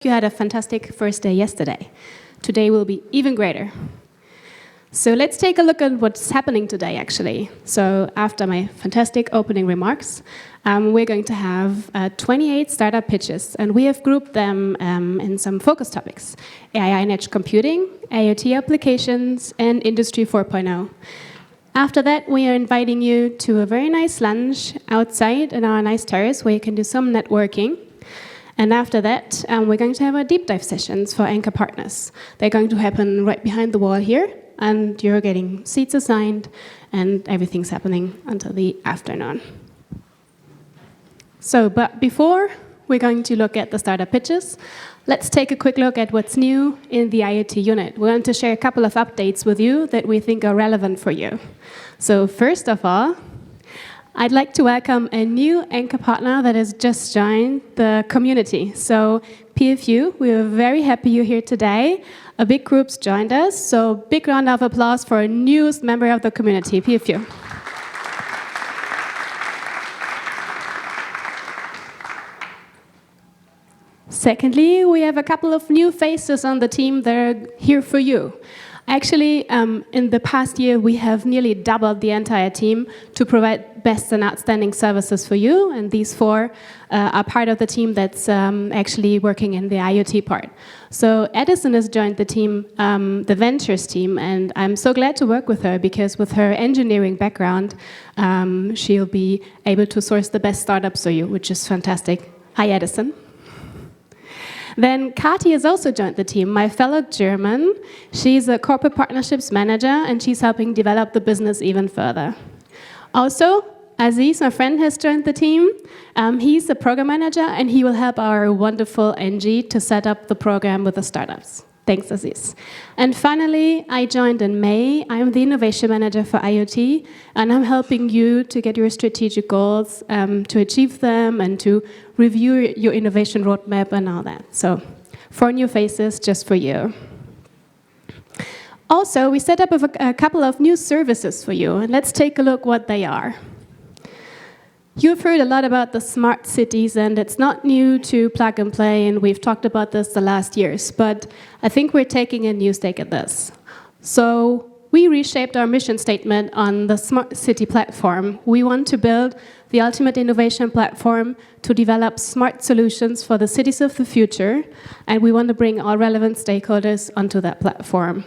You had a fantastic first day yesterday. Today will be even greater. So let's take a look at what's happening today, actually. So after my fantastic opening remarks, we're going to have 28 startup pitches, and we have grouped them in some focus topics: AI and edge computing, IoT applications, and Industry 4.0. After that, we are inviting you to a very nice lunch outside in our nice terrace where you can do some networking. And after that, we're going to have our deep dive sessions for anchor partners. They're going to happen right behind the wall here, and you're getting seats assigned, and everything's happening until the afternoon. So, but before we're going to look at the startup pitches, let's take a quick look at what's new in the IoT unit. We're going to share a couple of updates with you that we think are relevant for you. So first of all, I'd like to welcome a new anchor partner that has just joined the community. So PFU, we are very happy you're here today. A big group's joined us, so big round of applause for a newest member of the community, PFU. Secondly, we have a couple of new faces on the team that are here for you. Actually, in the past year, we have nearly doubled the entire team to provide best and outstanding services for you, and these four are part of the team that's actually working in the IoT part. So Edison has joined the team, the ventures team, and I'm so glad to work with her because with her engineering background, she'll be able to source the best startups for you, which is fantastic. Hi, Edison. Then Kati has also joined the team, my fellow German. She's a corporate partnerships manager, and she's helping develop the business even further. Also, Aziz, my friend, has joined the team. He's a program manager, and he will help our wonderful NG to set up the program with the startups. Thanks, Aziz. And finally, I joined in May. I'm the innovation manager for IoT, and I'm helping you to get your strategic goals, to achieve them, and to review your innovation roadmap and all that. So 4 new faces just for you. Also, we set up a couple of new services for you, and let's take a look what they are. You've heard a lot about the smart cities, and it's not new to plug and play, and we've talked about this the last years, but I think we're taking a new stake at this. So we reshaped our mission statement on the smart city platform. We want to build the ultimate innovation platform to develop smart solutions for the cities of the future, and we want to bring all relevant stakeholders onto that platform.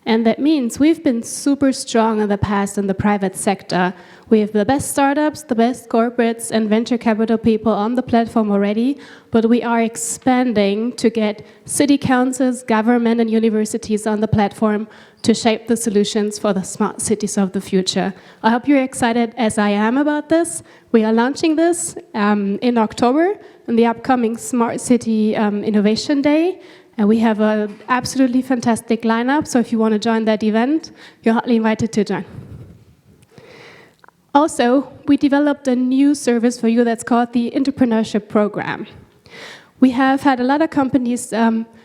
And that means we've been super strong in the past in the private sector. We have the best startups, the best corporates, and venture capital people on the platform already, but we are expanding to get city councils, government, and universities on the platform to shape the solutions for the smart cities of the future. I hope you're excited as I am about this. We are launching this in October, in the upcoming Smart City Innovation Day. And we have an absolutely fantastic lineup, so if you want to join that event, you're heartily invited to join. Also, we developed a new service for you that's called the Entrepreneurship Program. We have had a lot of companies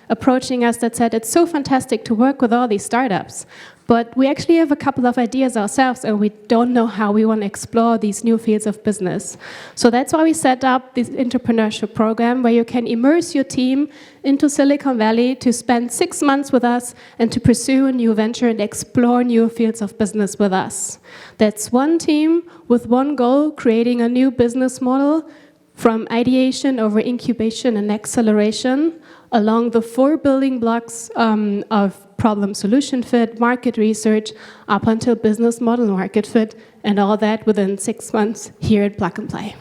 approaching us that said, it's so fantastic to work with all these startups, but we actually have a couple of ideas ourselves, and we don't know how we want to explore these new fields of business. So that's why we set up this entrepreneurship program where you can immerse your team into Silicon Valley to spend 6 months with us and to pursue a new venture and explore new fields of business with us. That's one team with one goal, creating a new business model from ideation over incubation and acceleration along the 4 building blocks of problem-solution fit, market research, up until business model market fit, and all that within 6 months here at Plug and Play.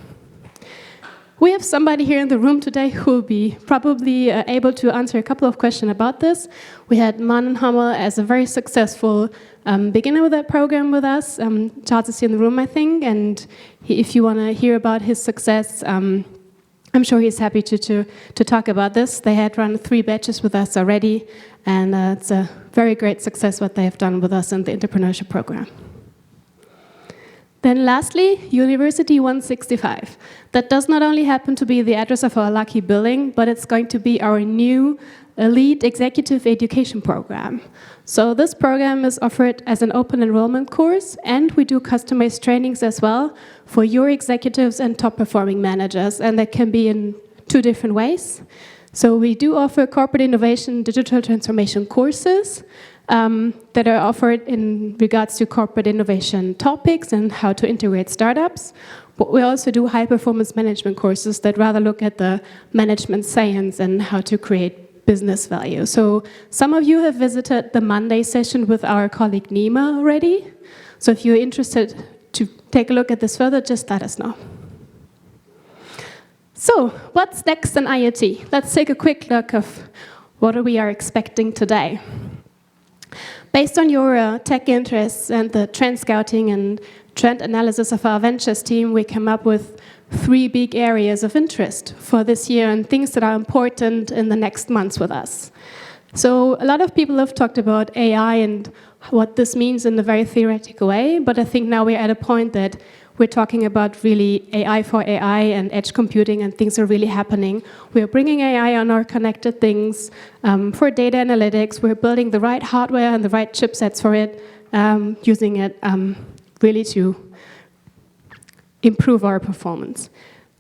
We have somebody here in the room today who will be probably able to answer a couple of questions about this. We had Manon Hummel as a very successful beginner with that program with us. Charles is here in the room, I think, and if you want to hear about his success, I'm sure he's happy to talk about this. They had run 3 batches with us already, and it's a very great success what they have done with us in the entrepreneurship program. Then lastly, University 165. That does not only happen to be the address of our lucky building, but it's going to be our new elite executive education program. So this program is offered as an open enrollment course, and we do customized trainings as well for your executives and top performing managers, and that can be in 2 different ways. So we do offer corporate innovation, digital transformation courses that are offered in regards to corporate innovation topics and how to integrate startups. But we also do high-performance management courses that rather look at the management science and how to create business value. So some of you have visited the Monday session with our colleague Nima already. So if you're interested to take a look at this further, just let us know. So what's next in IoT? Let's take a quick look of what we are expecting today. Based on your tech interests and the trend scouting and trend analysis of our ventures team, we came up with 3 big areas of interest for this year and things that are important in the next months with us. So a lot of people have talked about AI and what this means in a very theoretical way, but I think now we're at a point that we're talking about really AI for AI and edge computing, and things are really happening. We're bringing AI on our connected things for data analytics. We're building the right hardware and the right chipsets for it, using it really to improve our performance.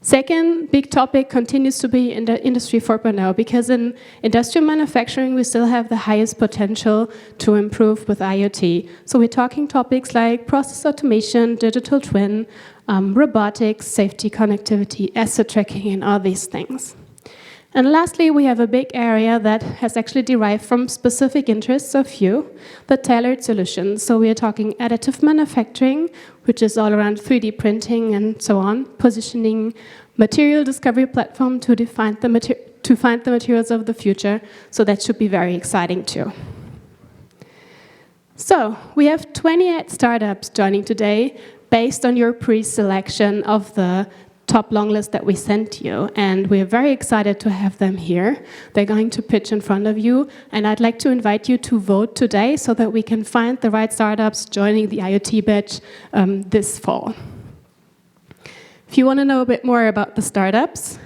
Second big topic continues to be in the Industry 4.0, because in industrial manufacturing, we still have the highest potential to improve with IoT. So we're talking topics like process automation, digital twin, robotics, safety, connectivity, asset tracking, and all these things. And lastly, we have a big area that has actually derived from specific interests of you, the tailored solutions. So we are talking additive manufacturing, which is all around 3D printing and so on, positioning material discovery platform to find the materials of the future. So that should be very exciting too. So we have 28 startups joining today based on your pre-selection of the top long list that we sent you, and we're very excited to have them here. They're going to pitch in front of you, and I'd like to invite you to vote today so that we can find the right startups joining the IoT batch this fall. If you want to know a bit more about the startups,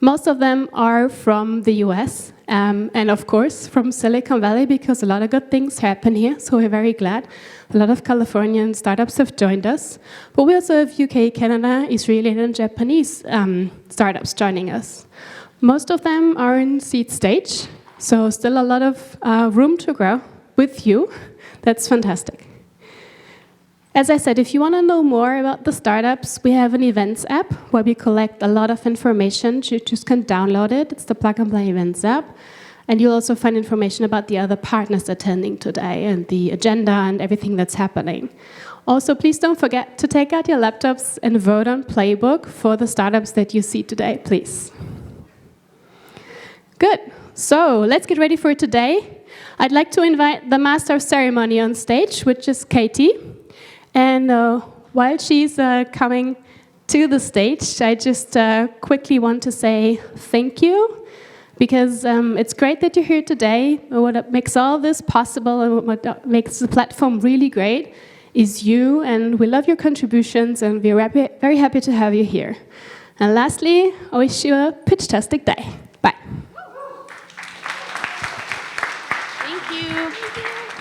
most of them are from the US, and of course from Silicon Valley, because a lot of good things happen here, so we're very glad. A lot of Californian startups have joined us, but we also have UK, Canada, Israeli, and Japanese startups joining us. Most of them are in seed stage, so still a lot of room to grow with you. That's fantastic. As I said, if you want to know more about the startups, we have an events app where we collect a lot of information. You just can download it. It's the Plug and Play Events app. And you'll also find information about the other partners attending today and the agenda and everything that's happening. Also, please don't forget to take out your laptops and vote on Playbook for the startups that you see today, please. Good. So let's get ready for today. I'd like to invite the master of ceremony on stage, which is Katie. And while she's coming to the stage, I just quickly want to say thank you. Because it's great that you're here today. What makes all this possible and what makes the platform really great is you, and we love your contributions, and we're very happy to have you here. And lastly, I wish you a pitch-tastic day. Bye. Thank you.